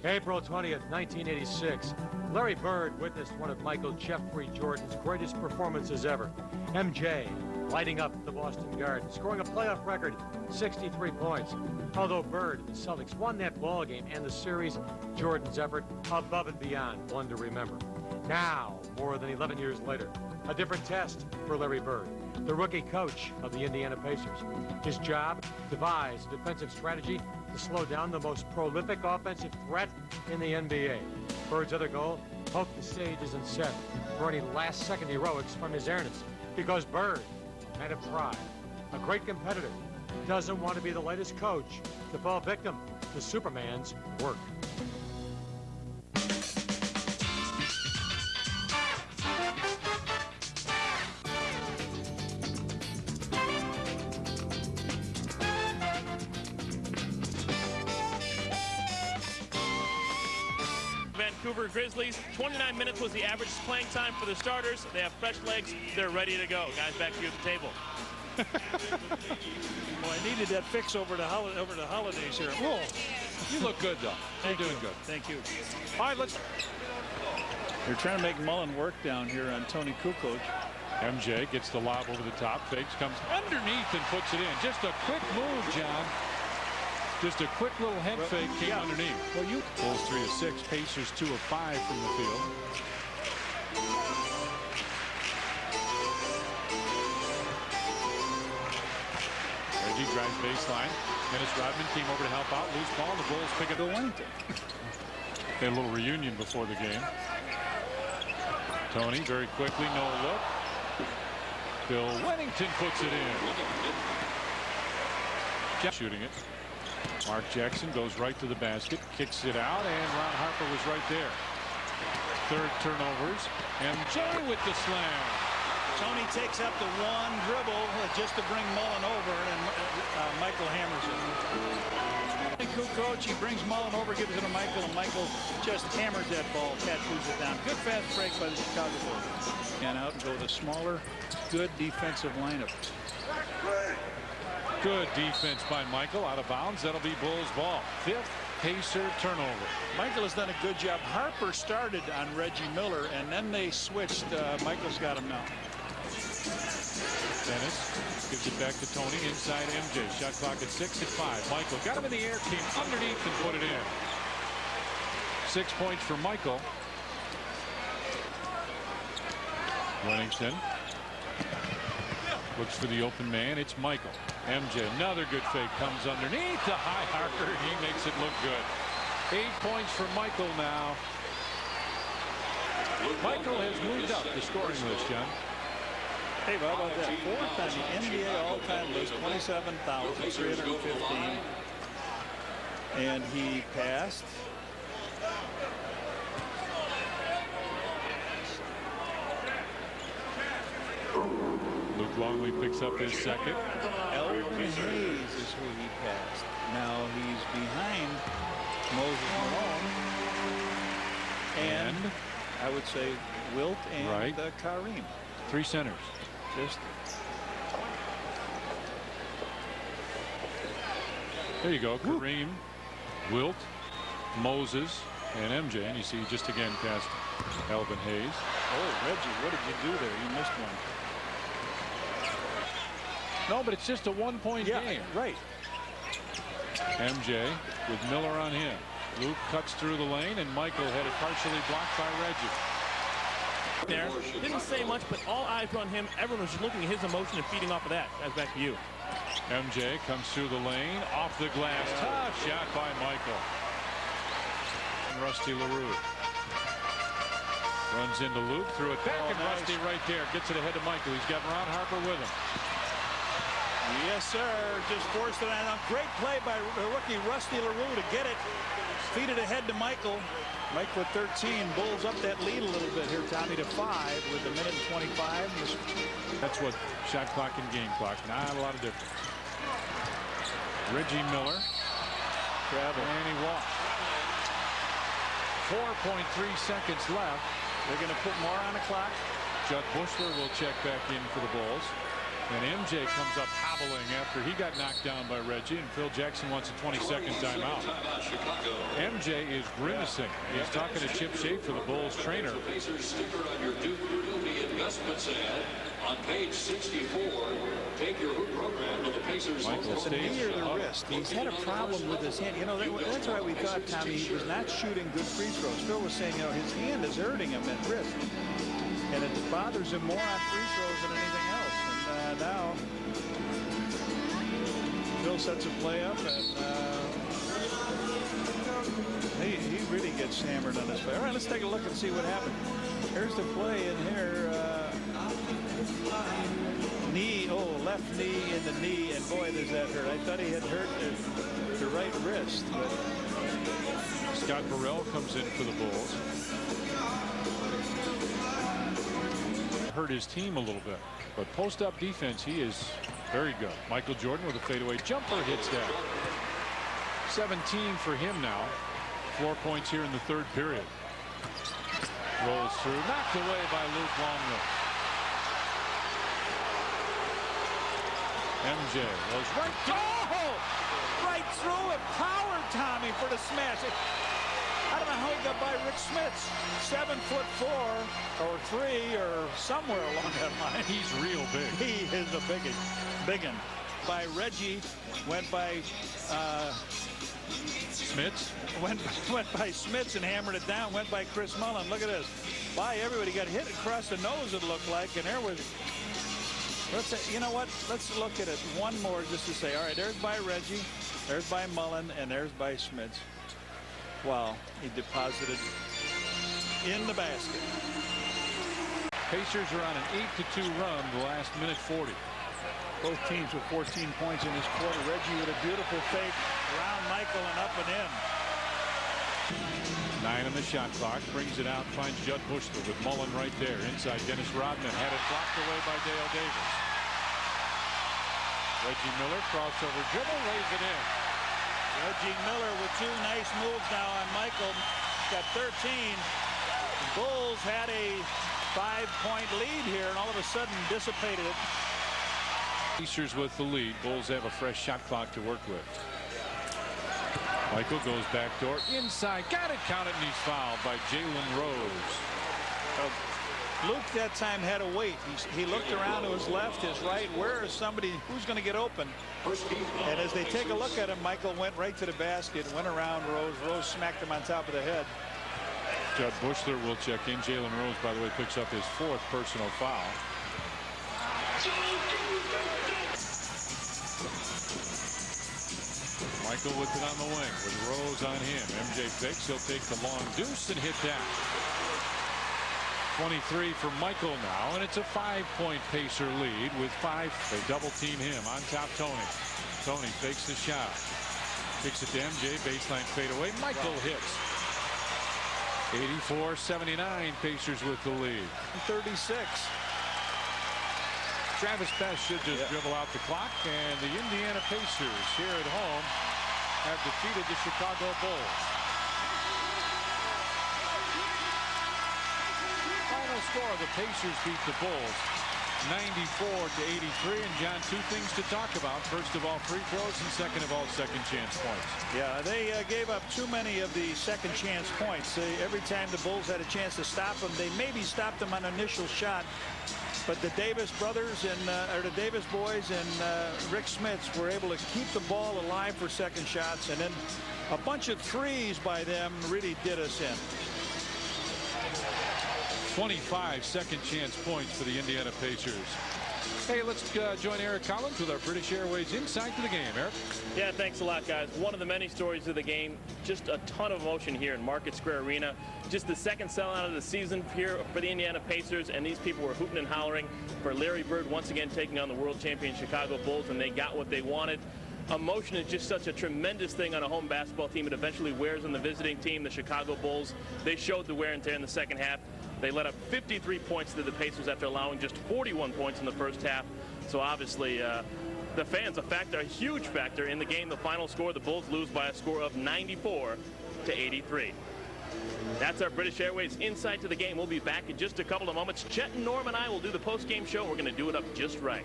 April 20th, 1986. Larry Bird witnessed one of Michael Jeffrey Jordan's greatest performances ever. MJ lighting up the Boston Garden, scoring a playoff record, 63 points. Although Bird and the Celtics won that ball game and the series, Jordan's effort above and beyond one to remember. Now, more than 11 years later, a different test for Larry Bird, the rookie coach of the Indiana Pacers. His job, devise a defensive strategy to slow down the most prolific offensive threat in the NBA. Bird's other goal, hope the stage isn't set for any last-second heroics from his airness, because Bird, a man of pride, a great competitor, doesn't want to be the latest coach to fall victim to Superman's work. Vancouver Grizzlies, 29 minutes was the average playing time for the starters. They have fresh legs. They're ready to go. Guys, back to you at the table. Well, I needed that fix over the holidays here. Whoa. You look good, though. You're doing good. Thank you. All right, let's... They're trying to make Mullen work down here on Tony Kukoc. MJ gets the lob over the top, fakes, comes underneath and puts it in. Just a quick move, John. Just a quick little head fake came underneath. Well, Bulls 3 of 6, Pacers 2 of 5 from the field. Reggie drives baseline. Dennis Rodman came over to help out. Loose ball. The Bulls pick it to Wellington. They had a little reunion before the game. Tony very quickly, no look. Bill Wellington puts it in. Shooting it. Mark Jackson goes right to the basket, kicks it out, and Ron Harper was right there. Third turnovers. MJ with the slam. Tony takes up the one dribble just to bring Mullen over, and Michael hammers it. Kukoc, he brings Mullen over, gives it to Michael, and Michael just hammers that ball, tattoos it down. Good fast break by the Chicago Bulls. And out and go with a smaller, good defensive lineup. Good defense by Michael. Out of bounds. That'll be Bulls ball. Fifth Pacer turnover. Michael has done a good job. Harper started on Reggie Miller, and then they switched. Michael's got him now. Dennis gives it back to Tony. Inside MJ. Shot clock at 6 at 5. Michael got him in the air. Came underneath and put it in. 6 points for Michael. Wellington looks for the open man. It's Michael. MJ, another good fake, comes underneath the high Harper. He makes it look good. 8 points for Michael now. Michael has moved up the scoring list, John. Hey, how about that? Fourth on the NBA all-time list, 27,315. And he passed. Luke Longley picks up his second. Elvin Hayes is who he passed. Now he's behind Moses Malone. And I would say Wilt and Kareem. 3 centers. Just there you go. Kareem, Wilt, Moses, and MJ. And you see just again past Elvin Hayes. Oh, Reggie, what did you do there? You missed one. No, but it's just a 1-point game. Right. MJ with Miller on him. Luke cuts through the lane, and Michael had it partially blocked by Reggie. There didn't say much, but all eyes were on him. Everyone was just looking at his emotion and feeding off of that. Guys, back to you. MJ comes through the lane, off the glass. Tough shot by Michael. Rusty LaRue runs into Luke, threw it back, and Rusty right there gets it ahead of Michael. He's got Ron Harper with him. Yes, sir. Just forced it on. Great play by rookie Rusty LaRue to get it. Feed it ahead to Michael. Michael with 13. Bulls up that lead a little bit here, Tommy, to 5 with a minute and 25. That's what shot clock and game clock. Not a lot of difference. Reggie Miller. Travel. And he walked. 4.3 seconds left. They're going to put more on the clock. Judd Bushler will check back in for the Bulls. And MJ comes up hobbling after he got knocked down by Reggie, and Phil Jackson wants a 22nd timeout. MJ is grimacing. He's talking to Chip Schaefer, the Bulls trainer. On page 64, take your hoop program to the Pacers. The knee or the wrist. He's had a problem with his hand. You know, that's why we thought, Tommy, he was not shooting good free throws. Phil was saying, you know, his hand is hurting him at wrist. And it bothers him more on free throws than anything else. And now Phil sets a play up, and he really gets hammered on this play. All right, let's take a look and see what happened. Here's the play in here. Knee, left knee in the knee, and boy, does that hurt. I thought he had hurt the right wrist. But Scott Burrell comes in for the Bulls. Hurt his team a little bit, but post-up defense, he is very good. Michael Jordan with a fadeaway jumper hits that. 17 for him now. 4 points here in the third period. Rolls through, knocked away by Luke Longley. MJ was right through it. Power, Tommy, for the smash. I don't know how he got by Rick Smits. 7'4" or 3 or somewhere along that line. He's real big. He is a big one. By Reggie, went by Smits. Went by Smits and hammered it down. Went by Chris Mullen. Look at this. By everybody got hit across the nose, it looked like, and there was. You know what? Let's look at it one more just to say, all right, there's by Reggie, there's by Mullen, and there's by Smits. Wow, he deposited in the basket. Pacers are on an 8-2 run the last minute 40. Both teams with 14 points in this quarter. Reggie with a beautiful fake around Michael and up and in. 9 on the shot clock, brings it out, finds Judd Bushler with Mullen right there. Inside, Dennis Rodman had it blocked away by Dale Davis. Reggie Miller, crossover dribble, lays it in. Reggie Miller with 2 nice moves now on Michael. Got 13. The Bulls had a 5-point lead here, and all of a sudden dissipated it. Pacers with the lead. Bulls have a fresh shot clock to work with. Michael goes backdoor inside, got it counted, and he's fouled by Jalen Rose. Luke that time had to wait. He looked around to his left, his right. Where is somebody? Who's going to get open? And as they take a look at him, Michael went right to the basket, went around Rose. Rose smacked him on top of the head. Judd Bushler will check in. Jalen Rose, by the way, picks up his 4th personal foul. Michael with it on the wing with Rose on him. MJ fakes. He'll take the long deuce and hit that. 23 for Michael now, and it's a 5-point Pacer lead with 5. They double team him on top. Tony fakes the shot, kicks it to MJ, baseline fadeaway. Michael hits. 84-79, Pacers with the lead. 36. Travis Best should just dribble out the clock, and the Indiana Pacers here at home have defeated the Chicago Bulls. Final score, the Pacers beat the Bulls 94-83. And John, 2 things to talk about. First of all, free throws, and second of all, second chance points. Yeah, they gave up too many of the second chance points. Every time the Bulls had a chance to stop them, they maybe stopped them on an initial shot. But the Davis brothers and the Davis boys and Rick Smits were able to keep the ball alive for second shots, and then a bunch of threes by them really did us in. 25 second chance points for the Indiana Pacers. Hey, let's join Eric Collins with our British Airways Insight to the Game. Eric? Yeah, thanks a lot, guys. One of the many stories of the game. Just a ton of emotion here in Market Square Arena. Just the second sellout of the season here for the Indiana Pacers, and these people were hooting and hollering for Larry Bird once again taking on the world champion Chicago Bulls, and they got what they wanted. Emotion is just such a tremendous thing on a home basketball team. It eventually wears on the visiting team, the Chicago Bulls. They showed the wear and tear in the second half. They let up 53 points to the Pacers after allowing just 41 points in the first half. So obviously the fans a huge factor in the game. The final score, the Bulls lose by a score of 94-83. That's our British Airways Insight to the Game. We'll be back in just a couple of moments. Chet and Norm and I will do the post-game show. We're going to do it up just right.